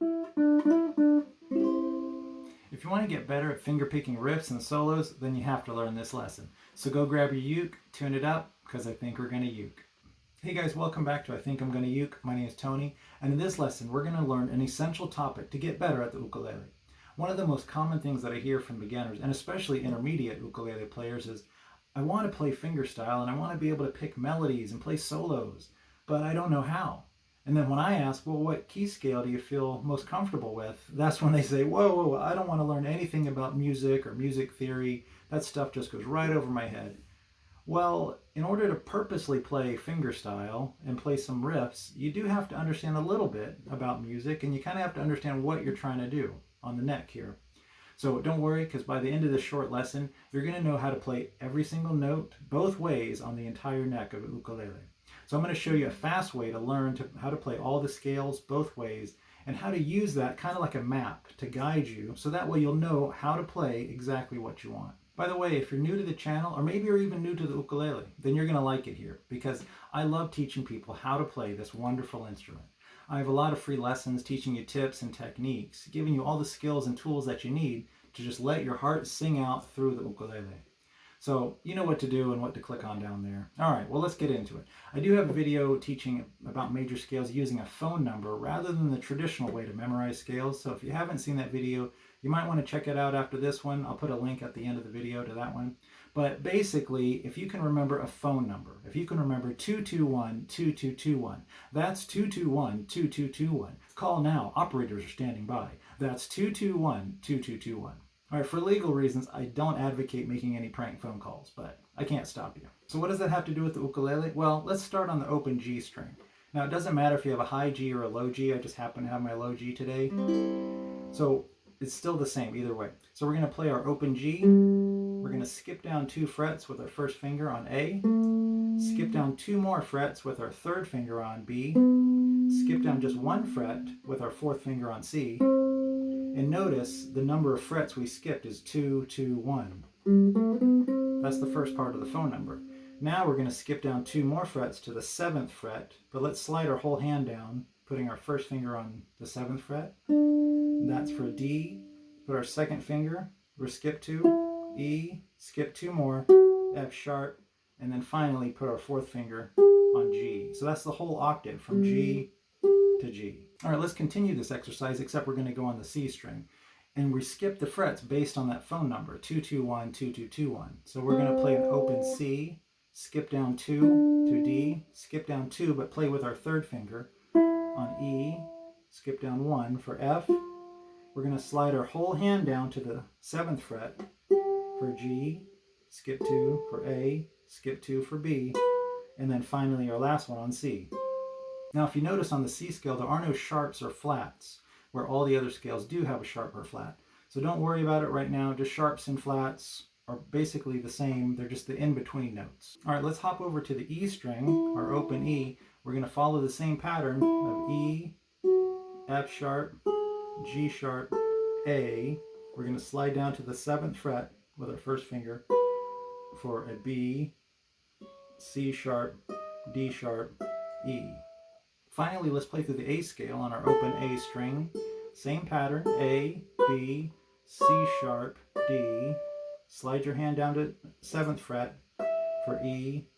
If you want to get better at fingerpicking riffs and solos, then you have to learn this lesson. So go grab your uke, tune it up, because I think we're going to uke. Hey guys, welcome back to I Think I'm Gonna Uke. My name is Tony, and in this lesson we're going to learn an essential topic to get better at the ukulele. One of the most common things that I hear from beginners, and especially intermediate ukulele players, is I want to play fingerstyle and I want to be able to pick melodies and play solos, but I don't know how. And then when I ask, well, what key scale do you feel most comfortable with? That's when they say, whoa, I don't want to learn anything about music or music theory. That stuff just goes right over my head. Well, in order to purposely play fingerstyle and play some riffs, you do have to understand a little bit about music, and you kind of have to understand what you're trying to do on the neck here. So don't worry, because by the end of this short lesson, you're going to know how to play every single note both ways on the entire neck of a ukulele. So I'm going to show you a fast way to learn how to play all the scales both ways, and how to use that kind of like a map to guide you, so that way you'll know how to play exactly what you want. By the way, if you're new to the channel, or maybe you're even new to the ukulele, then you're going to like it here, because I love teaching people how to play this wonderful instrument. I have a lot of free lessons teaching you tips and techniques, giving you all the skills and tools that you need to just let your heart sing out through the ukulele. So you know what to do and what to click on down there. All right, well, let's get into it. I do have a video teaching about major scales using a phone number rather than the traditional way to memorize scales. So if you haven't seen that video, you might want to check it out after this one. I'll put a link at the end of the video to that one. But basically, if you can remember a phone number, if you can remember 221-2221, that's 221-2221. Call now, operators are standing by. That's 221-2221. All right, for legal reasons, I don't advocate making any prank phone calls, but I can't stop you. So what does that have to do with the ukulele? Well, let's start on the open G string. Now, it doesn't matter if you have a high G or a low G. I just happen to have my low G today. So it's still the same either way. So we're going to play our open G. We're going to skip down 2 frets with our first finger on A. Skip down 2 more frets with our third finger on B. Skip down just 1 fret with our 4th finger on C. And notice the number of frets we skipped is 2, 2, 1. That's the first part of the phone number. Now we're going to skip down 2 more frets to the 7th fret, but let's slide our whole hand down, putting our first finger on the 7th fret. That's for D. Put our second finger, we're skip 2, E, skip 2 more, F sharp, and then finally put our 4th finger on G. So that's the whole octave from G to G. All right, let's continue this exercise, except we're going to go on the C string. And we skip the frets based on that phone number, 221, 2221. So we're going to play an open C, skip down 2 to D, skip down 2, but play with our third finger on E, skip down 1 for F. We're going to slide our whole hand down to the 7th fret for G, skip 2 for A, skip 2 for B, and then finally our last one on C. Now, if you notice on the C scale, there are no sharps or flats, where all the other scales do have a sharp or flat. So don't worry about it right now. Just sharps and flats are basically the same. They're just the in-between notes. All right, let's hop over to the E string, our open E. We're going to follow the same pattern of E, F sharp, G sharp, A. We're going to slide down to the 7th fret with our first finger for a B, C sharp, D sharp, E. Finally, let's play through the A scale on our open A string. Same pattern, A, B, C sharp, D. Slide your hand down to 7th fret for E,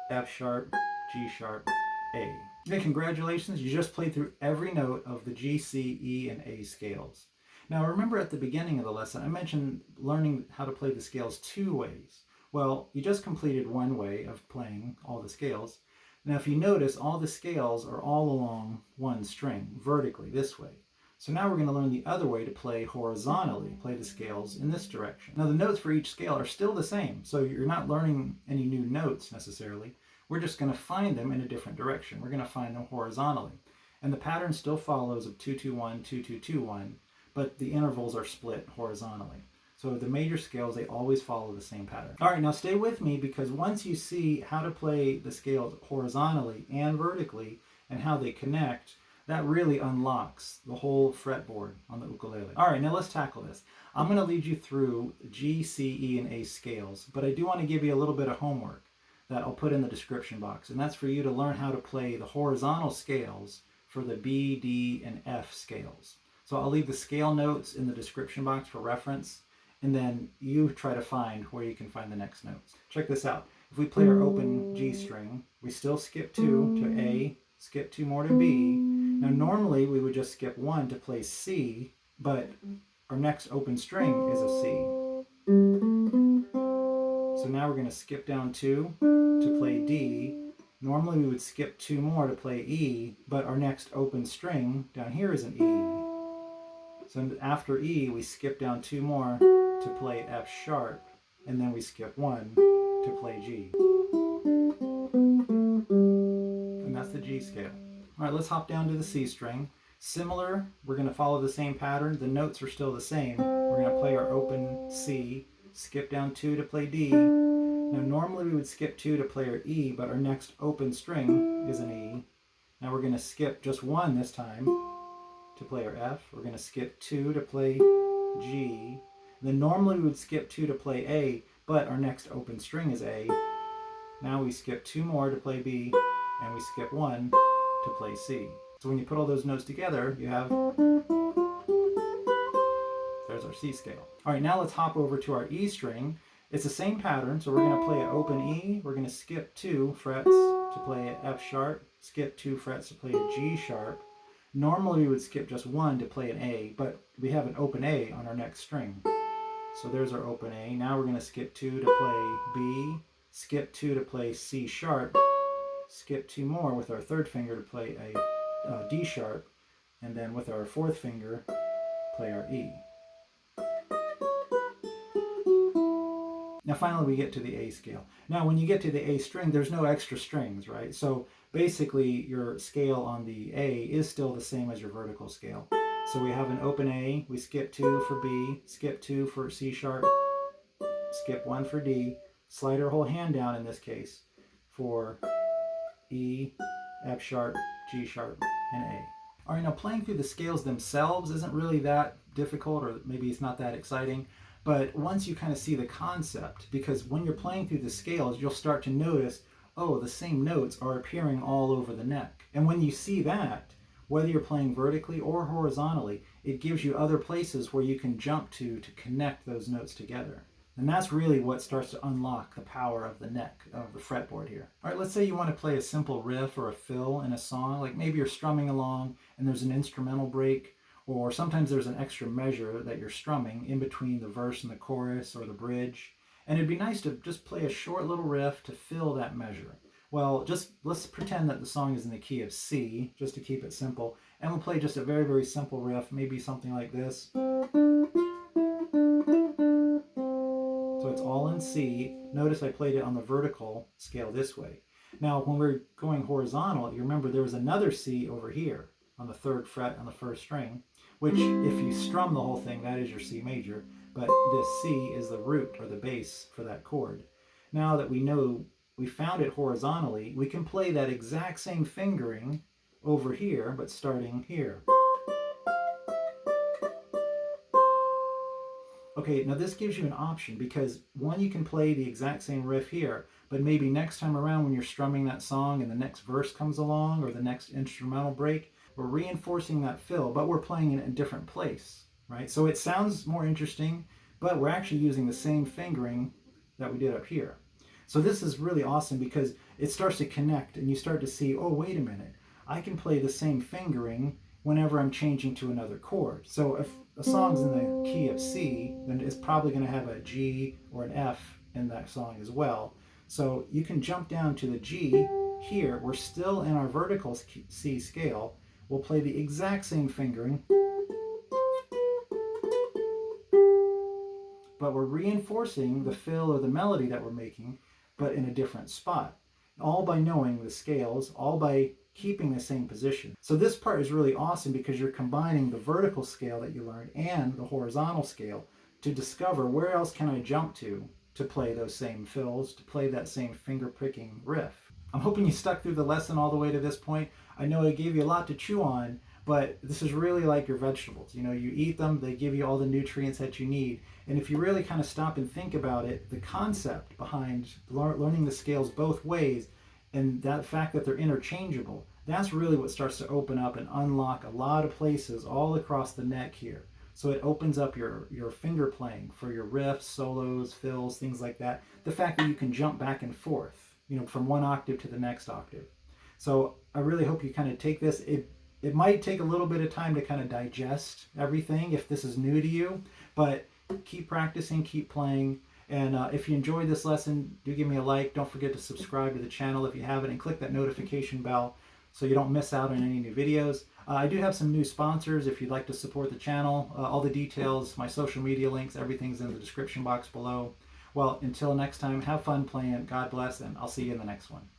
F sharp, G sharp, A. Okay, congratulations, you just played through every note of the G, C, E, and A scales. Now remember at the beginning of the lesson, I mentioned learning how to play the scales 2 ways. Well, you just completed one way of playing all the scales. Now if you notice, all the scales are all along one string, vertically, this way. So now we're going to learn the other way to play horizontally, play the scales in this direction. Now the notes for each scale are still the same, so you're not learning any new notes necessarily. We're just going to find them in a different direction. We're going to find them horizontally. And the pattern still follows of 221, 2221, but the intervals are split horizontally. So the major scales, they always follow the same pattern. All right, now stay with me, because once you see how to play the scales horizontally and vertically and how they connect, that really unlocks the whole fretboard on the ukulele. All right, now let's tackle this. I'm going to lead you through G, C, E, and A scales, but I do want to give you a little bit of homework that I'll put in the description box, and that's for you to learn how to play the horizontal scales for the B, D, and F scales. So I'll leave the scale notes in the description box for reference, and then you try to find where you can find the next notes. Check this out. If we play our open G string, we still skip 2 to A, skip 2 more to B. Now normally we would just skip 1 to play C, but our next open string is a C. So now we're going to skip down 2 to play D. Normally we would skip 2 more to play E, but our next open string down here is an E. So after E, we skip down 2 more to play F sharp, and then we skip 1 to play G. And that's the G scale. All right, let's hop down to the C string. Similar, we're going to follow the same pattern. The notes are still the same. We're going to play our open C, skip down 2 to play D. Now normally we would skip 2 to play our E, but our next open string is an E. Now we're going to skip just 1 this time to play our F. We're going to skip 2 to play G. Then normally we would skip 2 to play A, but our next open string is A. Now we skip 2 more to play B, and we skip 1 to play C. So when you put all those notes together, you have, there's our C scale. All right, now let's hop over to our E string. It's the same pattern, so we're going to play an open E. We're going to skip 2 frets to play an F sharp, skip 2 frets to play a G sharp. Normally we would skip just 1 to play an A, but we have an open A on our next string. So there's our open A. Now we're going to skip 2 to play B, skip 2 to play C sharp, skip 2 more with our third finger to play a D sharp, and then with our fourth finger, play our E. Now finally we get to the A scale. Now when you get to the A string, there's no extra strings, right? So basically your scale on the A is still the same as your vertical scale. So we have an open A, we skip 2 for B, skip 2 for C sharp, skip 1 for D, slide our whole hand down in this case for E, F sharp, G sharp, and A. All right, now playing through the scales themselves isn't really that difficult, or maybe it's not that exciting. But once you kind of see the concept, because when you're playing through the scales, you'll start to notice, oh, the same notes are appearing all over the neck. And when you see that, whether you're playing vertically or horizontally, it gives you other places where you can jump to connect those notes together. And that's really what starts to unlock the power of the neck, of the fretboard here. All right, let's say you want to play a simple riff or a fill in a song, like maybe you're strumming along and there's an instrumental break, or sometimes there's an extra measure that you're strumming in between the verse and the chorus or the bridge. And it'd be nice to just play a short little riff to fill that measure. Well, let's pretend that the song is in the key of C, just to keep it simple. And we'll play just a very, very simple riff, maybe something like this. So it's all in C. Notice I played it on the vertical scale this way. Now, when we're going horizontal, you remember there was another C over here on the 3rd fret on the 1st string, which if you strum the whole thing, that is your C major, but this C is the root or the bass for that chord. Now that we know we found it horizontally, we can play that exact same fingering over here, but starting here. Okay, now this gives you an option because one, you can play the exact same riff here, but maybe next time around when you're strumming that song and the next verse comes along or the next instrumental break, we're reinforcing that fill, but we're playing it in a different place, right? So it sounds more interesting, but we're actually using the same fingering that we did up here. So this is really awesome because it starts to connect and you start to see, oh, wait a minute, I can play the same fingering whenever I'm changing to another chord. So if a song's in the key of C, then it's probably going to have a G or an F in that song as well. So you can jump down to the G here. We're still in our vertical C scale. We'll play the exact same fingering, but we're reinforcing the fill or the melody that we're making, but in a different spot. All by knowing the scales, all by keeping the same position. So this part is really awesome because you're combining the vertical scale that you learned and the horizontal scale to discover where else can I jump to play those same fills, to play that same finger picking riff. I'm hoping you stuck through the lesson all the way to this point. I know I gave you a lot to chew on, but this is really like your vegetables. You know, you eat them, they give you all the nutrients that you need. And if you really kind of stop and think about it, the concept behind learning the scales both ways and that fact that they're interchangeable, that's really what starts to open up and unlock a lot of places all across the neck here. So it opens up your finger playing for your riffs, solos, fills, things like that. The fact that you can jump back and forth, you know, from one octave to the next octave. So I really hope you kind of take this. It might take a little bit of time to kind of digest everything if this is new to you, but keep practicing, keep playing. And if you enjoyed this lesson, do give me a like. Don't forget to subscribe to the channel if you haven't, and click that notification bell so you don't miss out on any new videos. I do have some new sponsors if you'd like to support the channel. All the details, my social media links, everything's in the description box below. Well, until next time, have fun playing. God bless, and I'll see you in the next one.